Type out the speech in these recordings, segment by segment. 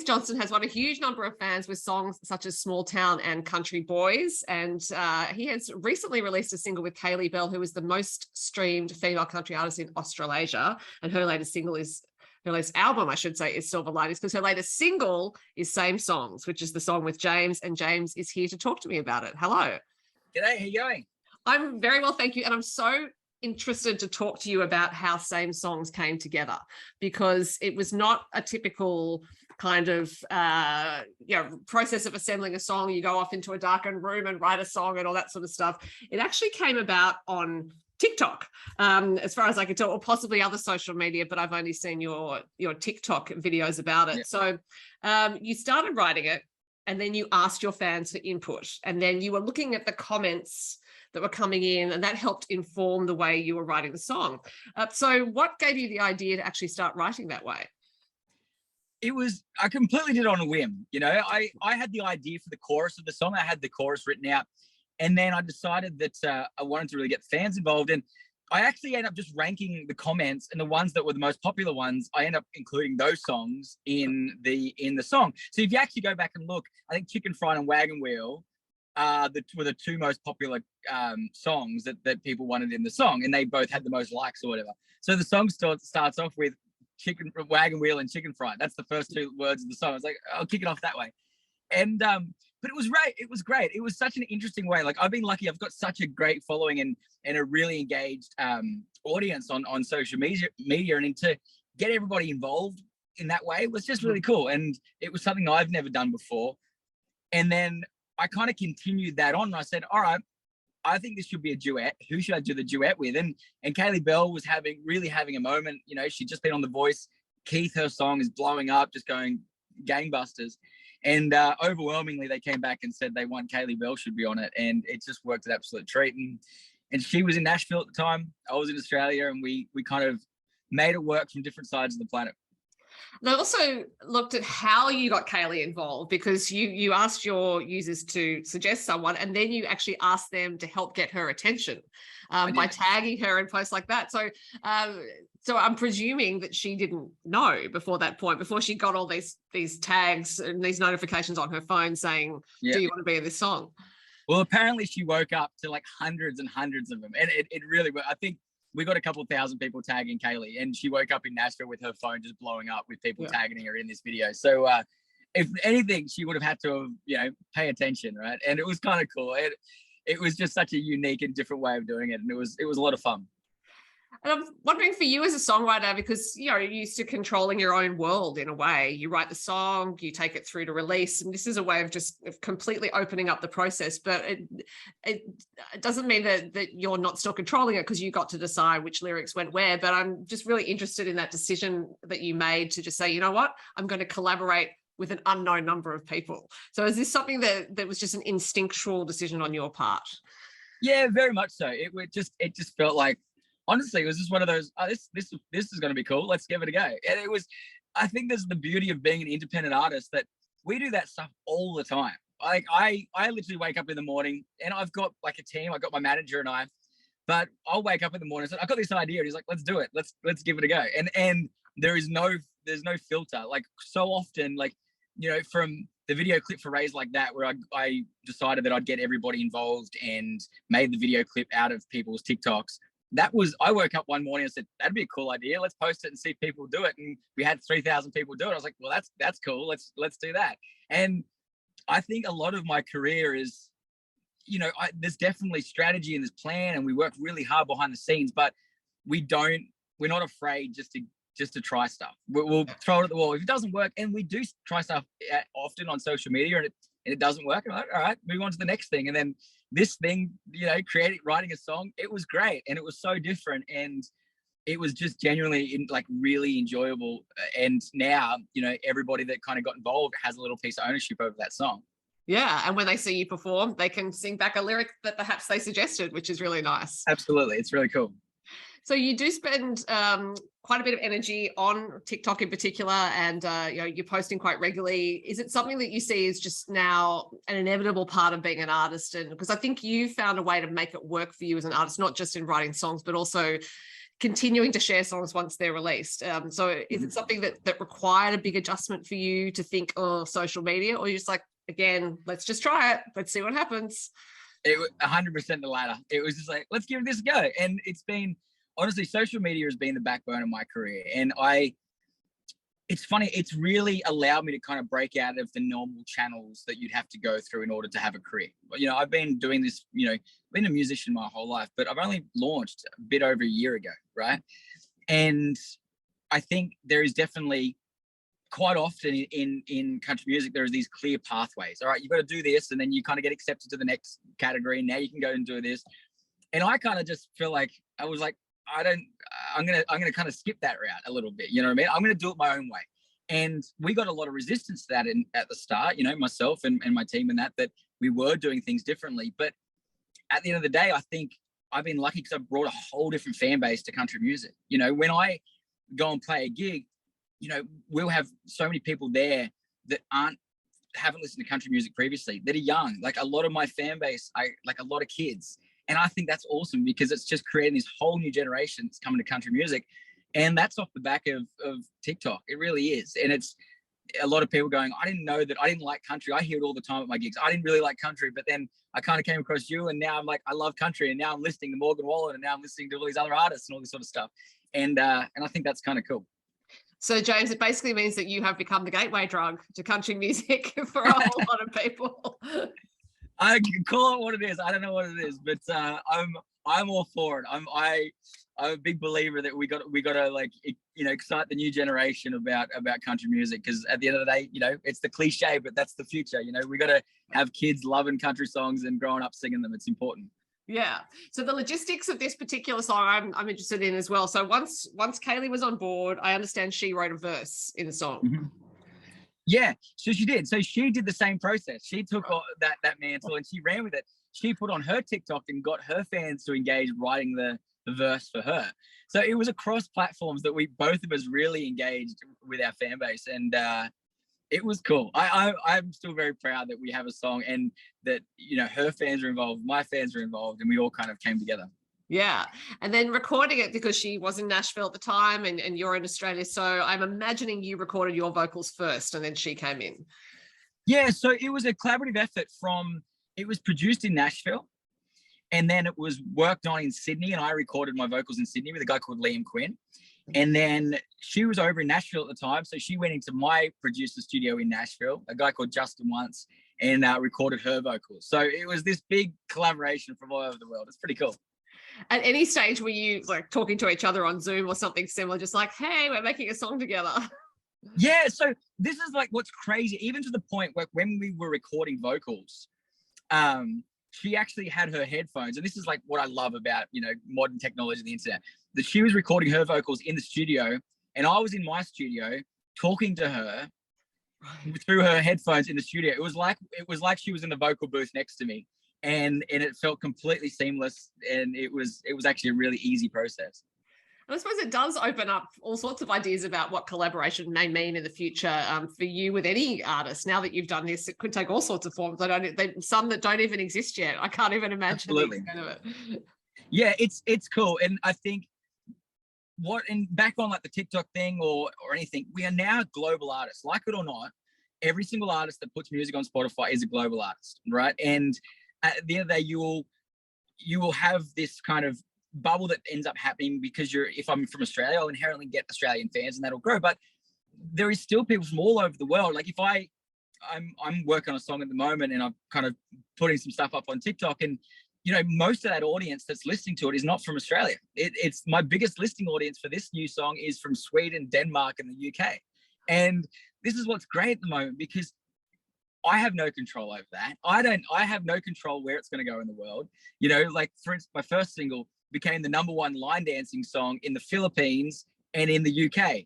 Johnston has won a huge number of fans with songs such as Small Town and Country Boys. And he has recently released a single with Kaylee Bell, who is the most streamed female country artist in Australasia. And her latest album, I should say, is Silver Linings, because her latest single is Same Songs, which is the song with James. And James is here to talk to me about it. Hello. G'day, how you going? I'm very well, thank you. And I'm so interested to talk to you about how Same Songs came together, because it was not a typical kind of process of assembling a song. You go off into a darkened room and write a song and all that sort of stuff. It actually came about on TikTok, as far as I could tell, or possibly other social media, but I've only seen your TikTok videos about it. Yeah. So you started writing it, and then you asked your fans for input, and then you were looking at the comments that were coming in, and that helped inform the way you were writing the song. So what gave you the idea to actually start writing that way? I completely did it on a whim. I had the idea for the chorus of the song. I had the chorus written out, and then I decided that I wanted to really get fans involved. And I actually ended up just ranking the comments, and the ones that were the most popular ones, I ended up including those songs in the song. So if you actually go back and look, I think Chicken Fried and Wagon Wheel were the two most popular songs that people wanted in the song, and they both had the most likes or whatever. So the song starts off with Chicken Wagon Wheel and Chicken Fried. That's the first two words of the song. I was like, I'll kick it off that way. And but it was great. It was great. It was such an interesting way. Like, I've been lucky. I've got such a great following and a really engaged audience on social media, and to get everybody involved in that way was just really cool. And it was something I've never done before. And then I kind of continued that on, and I said, all right, I think this should be a duet. Who should I do the duet with? And Kaylee Bell was really having a moment. She'd just been on The Voice. Keith, her song is blowing up, just going gangbusters. And overwhelmingly, they came back and said they want Kaylee Bell should be on it. And it just worked an absolute treat. And she was in Nashville at the time. I was in Australia, and we kind of made it work from different sides of the planet. And I also looked at how you got Kaylee involved, because you asked your users to suggest someone, and then you actually asked them to help get her attention by tagging her in posts like that. So I'm presuming that she didn't know before that point, before she got all these tags and these notifications on her phone saying, do you want to be in this song? Well, apparently she woke up to like hundreds and hundreds of them. And it really, I think we got a couple of thousand people tagging Kaylee, and she woke up in Nashville with her phone just blowing up with people tagging her in this video. So if anything, she would have had to have, pay attention, right? And it was kind of cool. It was just such a unique and different way of doing it. And it was a lot of fun. And I'm wondering for you as a songwriter, because you're used to controlling your own world in a way. You write the song, you take it through to release, and this is a way of just completely opening up the process. But it doesn't mean that you're not still controlling it, because you got to decide which lyrics went where. But I'm just really interested in that decision that you made to just say, you know what, I'm going to collaborate with an unknown number of people. So is this something that was just an instinctual decision on your part? Yeah, very much so. It just felt like, honestly, it was just one of those, this is going to be cool. Let's give it a go. And it was, I think there's the beauty of being an independent artist, that we do that stuff all the time. Like I literally wake up in the morning, and I've got like a team. I got my manager and I, but I'll wake up in the morning and say, I've got this idea. And he's like, let's do it. Let's give it a go. And there's no filter. Like, so often, like, from the video clip for Raise Like That, where I decided that I'd get everybody involved and made the video clip out of people's TikToks. I woke up one morning and said, that'd be a cool idea. Let's post it and see if people do it. And we had 3,000 people do it. I was like, well, that's cool. Let's do that. And I think a lot of my career is, there's definitely strategy in this plan, and we work really hard behind the scenes, but we're not afraid just to try stuff. We'll throw it at the wall. If it doesn't work, and we do try stuff often on social media, and it doesn't work, I'm like, all right, move on to the next thing. And then this thing, writing a song, it was great, and it was so different, and it was just genuinely really enjoyable. And now, everybody that kind of got involved has a little piece of ownership over that song. Yeah, and when they see you perform, they can sing back a lyric that perhaps they suggested, which is really nice. Absolutely, it's really cool. So you do spend quite a bit of energy on TikTok in particular, and you're posting quite regularly. Is it something that you see as just now an inevitable part of being an artist? And because I think you found a way to make it work for you as an artist, not just in writing songs, but also continuing to share songs once they're released. So is it something that required a big adjustment for you to think, oh, social media, or you're just like, again, let's just try it, let's see what happens? It was 100% the latter. It was just like, let's give this a go. And it's been, honestly, social media has been the backbone of my career. And it's funny, it's really allowed me to kind of break out of the normal channels that you'd have to go through in order to have a career. You know, I've been doing this, you know, been a musician my whole life, but I've only launched a bit over a year ago, right? And I think there is definitely quite often in country music, there are these clear pathways. All right, you've got to do this, and then you kind of get accepted to the next category. Now you can go and do this. And I kind of just feel like, I was like, I'm gonna kind of skip that route a little bit. You know what I mean? I'm gonna do it my own way. And we got a lot of resistance to that at the start, you know, myself and my team and that we were doing things differently. But at the end of the day, I think I've been lucky because I've brought a whole different fan base to country music. You know, when I go and play a gig, you know, we'll have so many people there that haven't listened to country music previously, that are young. Like a lot of my fan base, like a lot of kids. And I think that's awesome because it's just creating this whole new generation that's coming to country music. And that's off the back of TikTok. It really is. And it's a lot of people going, I didn't know that, I didn't like country. I hear it all the time at my gigs. I didn't really like country, but then I kind of came across you, and now I'm like, I love country. And now I'm listening to Morgan Wallen, and now I'm listening to all these other artists and all this sort of stuff. And I think that's kind of cool. So, James, it basically means that you have become the gateway drug to country music for a whole lot of people. I can call it what it is. I don't know what it is, but I'm all for it. I'm a big believer that we got to, like, you know, excite the new generation about country music, because at the end of the day, you know, it's the cliche, but that's the future. You know, we got to have kids loving country songs and growing up singing them. It's important. Yeah. So the logistics of this particular song, I'm interested in as well. So once Kaylee was on board, I understand she wrote a verse in the song. Mm-hmm. Yeah, so she did. So she did the same process. She took that mantle and she ran with it. She put on her TikTok and got her fans to engage writing the verse for her. So it was across platforms that we both of us really engaged with our fan base, and it was cool. I'm still very proud that we have a song, and that, you know, her fans are involved, my fans are involved, and we all kind of came together. Yeah. And then recording it, because she was in Nashville at the time and you're in Australia. So I'm imagining you recorded your vocals first and then she came in. Yeah. So it was a collaborative effort it was produced in Nashville, and then it was worked on in Sydney, and I recorded my vocals in Sydney with a guy called Liam Quinn. And then she was over in Nashville at the time. So she went into my producer studio in Nashville, a guy called Johnston once, and recorded her vocals. So it was this big collaboration from all over the world. It's pretty cool. At any stage were you like talking to each other on Zoom or something similar, just like, hey, we're making a song together? Yeah, so this is like what's crazy, even to the point where when we were recording vocals, she actually had her headphones, and this is like what I love about, you know, modern technology and the internet, that she was recording her vocals in the studio, and I was in my studio talking to her through her headphones in the studio. It was like she was in the vocal booth next to me. And it felt completely seamless, and it was actually a really easy process. And I suppose it does open up all sorts of ideas about what collaboration may mean in the future for you with any artist. Now that you've done this, it could take all sorts of forms. Some that don't even exist yet. I can't even imagine the extent of it. Yeah, it's cool, and I think back on like the TikTok thing or anything, we are now global artists. Like it or not, every single artist that puts music on Spotify is a global artist, right? And at the end of the day, you will have this kind of bubble that ends up happening because if I'm from Australia, I'll inherently get Australian fans, and that'll grow. But there is still people from all over the world. Like if I'm working on a song at the moment, and I'm kind of putting some stuff up on TikTok, and you know, most of that audience that's listening to it is not from Australia. It's my biggest listening audience for this new song is from Sweden, Denmark, and the UK. And this is what's great at the moment, because I have no control over that. I have no control where it's going to go in the world. You know, like for instance, my first single became the #1 line dancing song in the Philippines and in the UK.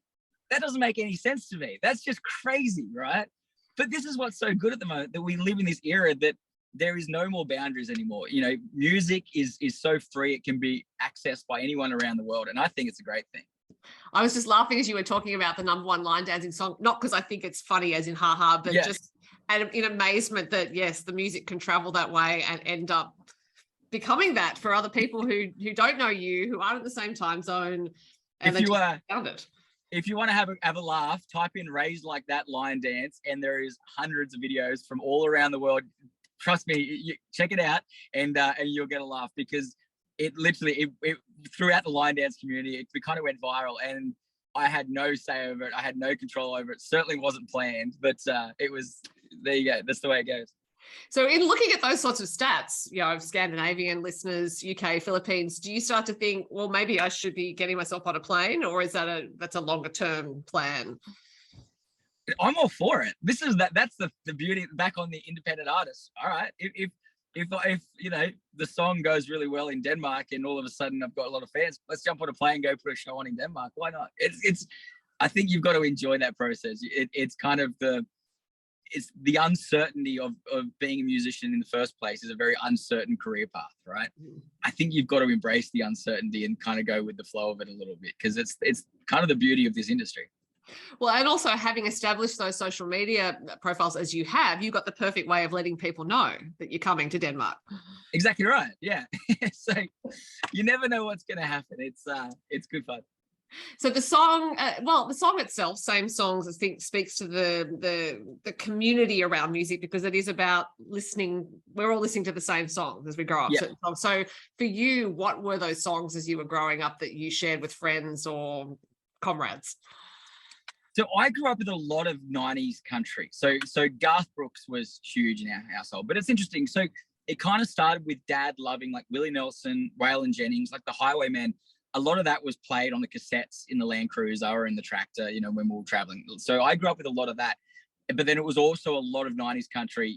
That doesn't make any sense to me. That's just crazy, right? But this is what's so good at the moment, that we live in this era that there is no more boundaries anymore. You know, music is so free. It can be accessed by anyone around the world. And I think it's a great thing. I was just laughing as you were talking about the #1 line dancing song, not because I think it's funny as in haha, but just in amazement that, yes, the music can travel that way and end up becoming that for other people who don't know you, who aren't in the same time zone, and If you found it. If you want to have a laugh, type in "raised like that" line dance, and there is hundreds of videos from all around the world. Trust me, check it out, and you'll get a laugh, because it literally it throughout the line dance community, it kind of went viral, and I had no say over it. I had no control over it. Certainly wasn't planned, but it was. There you go. That's the way it goes. So in looking at those sorts of stats, Scandinavian listeners, UK, Philippines, do you start to think, well, maybe I should be getting myself on a plane, or is that's a longer term plan? I'm all for it. That's the beauty back on the independent artist. All right. If the song goes really well in Denmark and all of a sudden I've got a lot of fans, let's jump on a plane, go put a show on in Denmark. Why not? I think you've got to enjoy that process. It's kind of it's the uncertainty of being a musician in the first place is a very uncertain career path, right? I think you've got to embrace the uncertainty and kind of go with the flow of it a little bit, because it's kind of the beauty of this industry. Well, and also having established those social media profiles as you have, you've got the perfect way of letting people know that you're coming to Denmark. Exactly right. Yeah. So you never know what's going to happen. It's good fun. So the song, the song itself, Same Songs, I think speaks to the community around music, because it is about listening. We're all listening to the same songs as we grow up. Yeah. So for you, what were those songs as you were growing up that you shared with friends or comrades? So I grew up with a lot of 90s country. So Garth Brooks was huge in our household. But it's interesting. So it kind of started with Dad loving like Willie Nelson, Waylon Jennings, like the Highwaymen. A lot of that was played on the cassettes in the Land Cruiser or in the tractor, when we were traveling. So I grew up with a lot of that. But then it was also a lot of 90s country.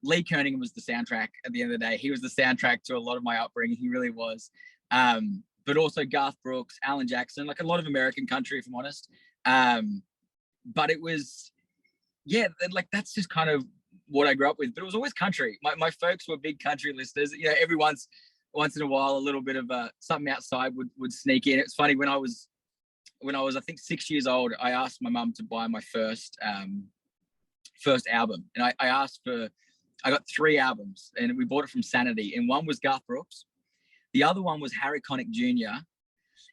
Lee Kernaghan was the soundtrack at the end of the day. He was the soundtrack to a lot of my upbringing. He really was. But also Garth Brooks, Alan Jackson, like a lot of American country, if I'm honest. But it was, like that's just kind of what I grew up with. But it was always country. My folks were big country listeners. Every once in a while, a little bit of something outside would sneak in. It's funny, when I was I think 6 years old, I asked my mum to buy my first album, and I got 3 albums, and we bought it from Sanity, and one was Garth Brooks, the other one was Harry Connick Jr.,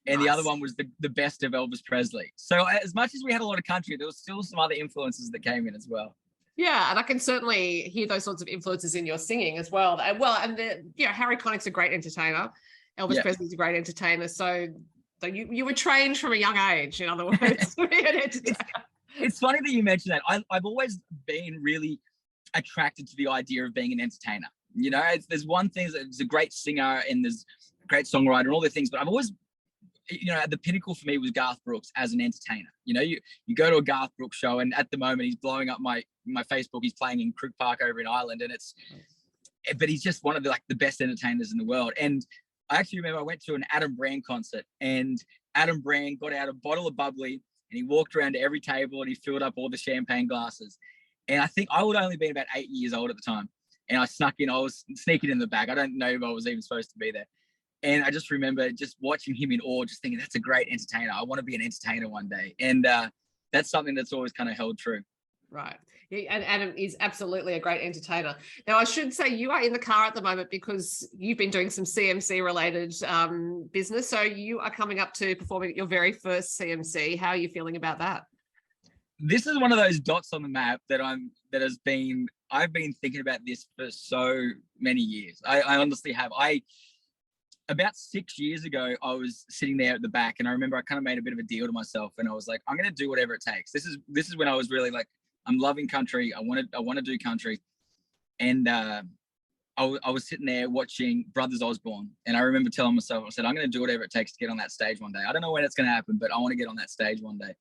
and the other one was the best of Elvis Presley. So as much as we had a lot of country, there was still some other influences that came in as well. Yeah, and I can certainly hear those sorts of influences in your singing as well. And Harry Connick's a great entertainer. Elvis Presley's a great entertainer. So you were trained from a young age, in other words, to be an entertainer. It's funny that you mentioned that. I've always been really attracted to the idea of being an entertainer. There's one thing, there's a great singer and there's a great songwriter and all the things, but I've always, at the pinnacle for me was Garth Brooks as an entertainer. You go to a Garth Brooks show, and at the moment he's blowing up my Facebook. He's playing in Crook Park over in Ireland, but he's just one of the best entertainers in the world. And I actually remember I went to an Adam Brand concert, and Adam Brand got out a bottle of bubbly and he walked around to every table and he filled up all the champagne glasses. And I think I would only been about 8 years old at the time. And I snuck in, I was sneaking in the back. I don't know if I was even supposed to be there. And I just remember just watching him in awe, just thinking, that's a great entertainer. I want to be an entertainer one day. And that's something that's always kind of held true. Right. And Adam is absolutely a great entertainer. Now, I should say you are in the car at the moment because you've been doing some CMC related business. So you are coming up to performing at your very first CMC. How are you feeling about that? This is one of those dots on the map I've been thinking about this for so many years. I honestly have. About 6 years ago, I was sitting there at the back, and I remember I kind of made a bit of a deal to myself, and I was like, I'm going to do whatever it takes. This is when I was really like, I'm loving country. I want to do country. And I was sitting there watching Brothers Osborne, and I remember telling myself, I said, I'm going to do whatever it takes to get on that stage one day. I don't know when it's going to happen, but I want to get on that stage one day.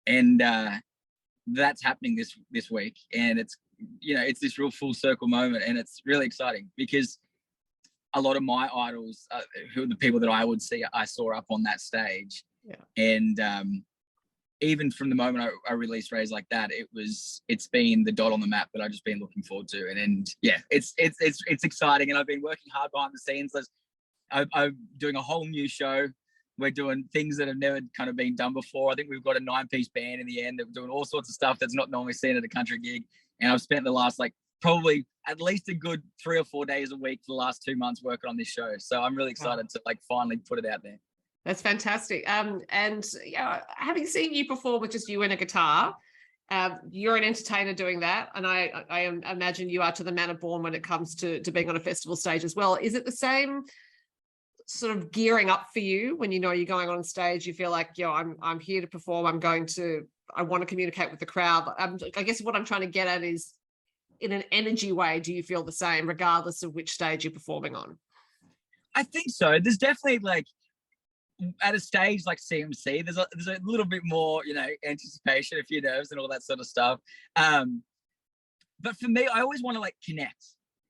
And that's happening this week. And it's this real full circle moment, and it's really exciting because a lot of my idols, who are the people that I saw up on that stage. Yeah. And even from the moment I released Raised Like That, it's been the dot on the map that I've just been looking forward to. And yeah, it's exciting. And I've been working hard behind the scenes. I'm doing a whole new show. We're doing things that have never kind of been done before. I think we've got a 9-piece band in the end. They're doing all sorts of stuff that's not normally seen at a country gig. And I've spent the last probably at least a good 3 or 4 days a week for the last 2 months working on this show. So I'm really excited to like finally put it out there. That's fantastic. And yeah, having seen you perform with just you and a guitar, you're an entertainer doing that, and I imagine you are to the manner born when it comes to being on a festival stage as well. Is it the same sort of gearing up for you when you know you're going on stage? You feel like, I'm here to perform. I want to communicate with the crowd. I guess what I'm trying to get at is, in an energy way, do you feel the same regardless of which stage you're performing on? I think so. There's definitely like, at a stage like CMC, there's a little bit more, anticipation, a few nerves and all that sort of stuff. But for me, I always want to like connect.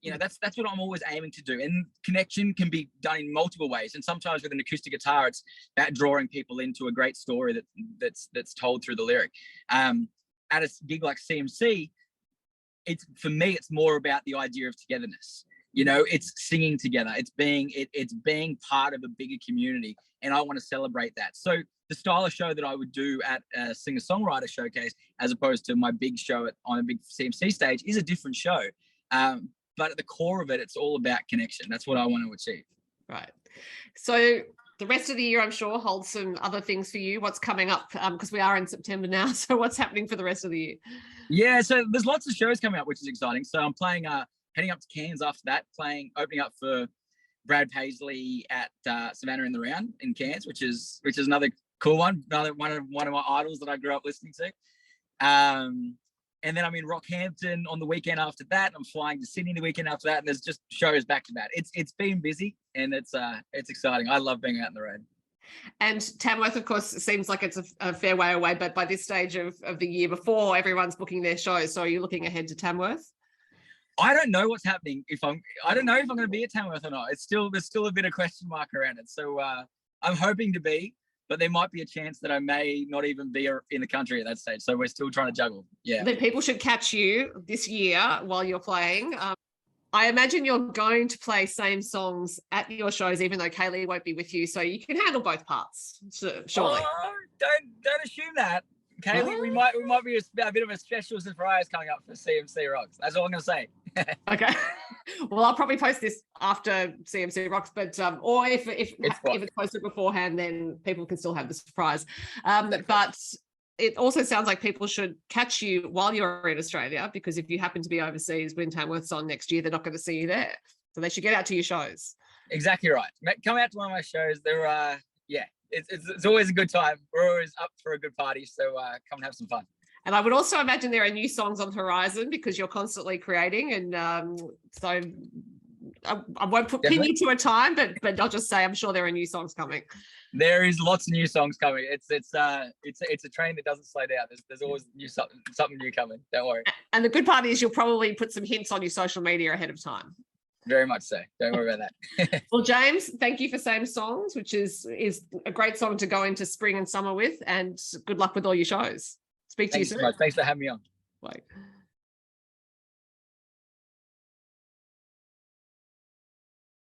That's what I'm always aiming to do. And connection can be done in multiple ways. And sometimes with an acoustic guitar, it's about drawing people into a great story that's told through the lyric. At a gig like CMC, for me, it's more about the idea of togetherness. It's singing together. It's being part of a bigger community, and I want to celebrate that. So the style of show that I would do at a singer-songwriter showcase, as opposed to my big show on a big CMC stage, is a different show. But at the core of it, it's all about connection. That's what I want to achieve. Right. So the rest of the year, I'm sure, holds some other things for you. What's coming up? Because we are in September now. So what's happening for the rest of the year? Yeah, so there's lots of shows coming up, which is exciting. So I'm playing, heading up to Cairns after that, opening up for Brad Paisley at Savannah in the Round in Cairns, which is another cool one. Another one of my idols that I grew up listening to. And then I'm in Rockhampton on the weekend after that. I'm flying to Sydney the weekend after that, and there's just shows back to back. It's been busy, and it's exciting. I love being out on the road. And Tamworth, of course, seems like it's a fair way away, but by this stage of the year, before everyone's booking their shows, so are you looking ahead to Tamworth? I don't know what's happening. I don't know if I'm going to be at Tamworth or not. There's still a bit of question mark around it. So I'm hoping to be, but there might be a chance that I may not even be in the country at that stage. So we're still trying to juggle. Yeah. That people should catch you this year while you're playing. I imagine you're going to play same songs at your shows, even though Kaylee won't be with you. So you can handle both parts, surely. Oh, don't assume that. Kaylee, we might be a bit of a special surprise coming up for CMC Rocks. That's all I'm going to say. Okay. Well, I'll probably post this after CMC Rocks, but or if it's posted beforehand, then people can still have the surprise. But it also sounds like people should catch you while you're in Australia, because if you happen to be overseas when Tamworth's on next year, they're not going to see you there. So they should get out to your shows. Exactly right. Come out to one of my shows. They're it's always a good time. We're always up for a good party. So come and have some fun. And I would also imagine there are new songs on the horizon because you're constantly creating. And so I won't pin you to a time, but I'll just say I'm sure there are new songs coming. There is lots of new songs coming. It's a train that doesn't slow down. There's always something new coming. Don't worry. And the good part is you'll probably put some hints on your social media ahead of time. Very much so. Don't worry about that. Well, James, thank you for Same Songs, which is a great song to go into spring and summer with, and good luck with all your shows. Speak to you soon. Thanks for having me on. Bye.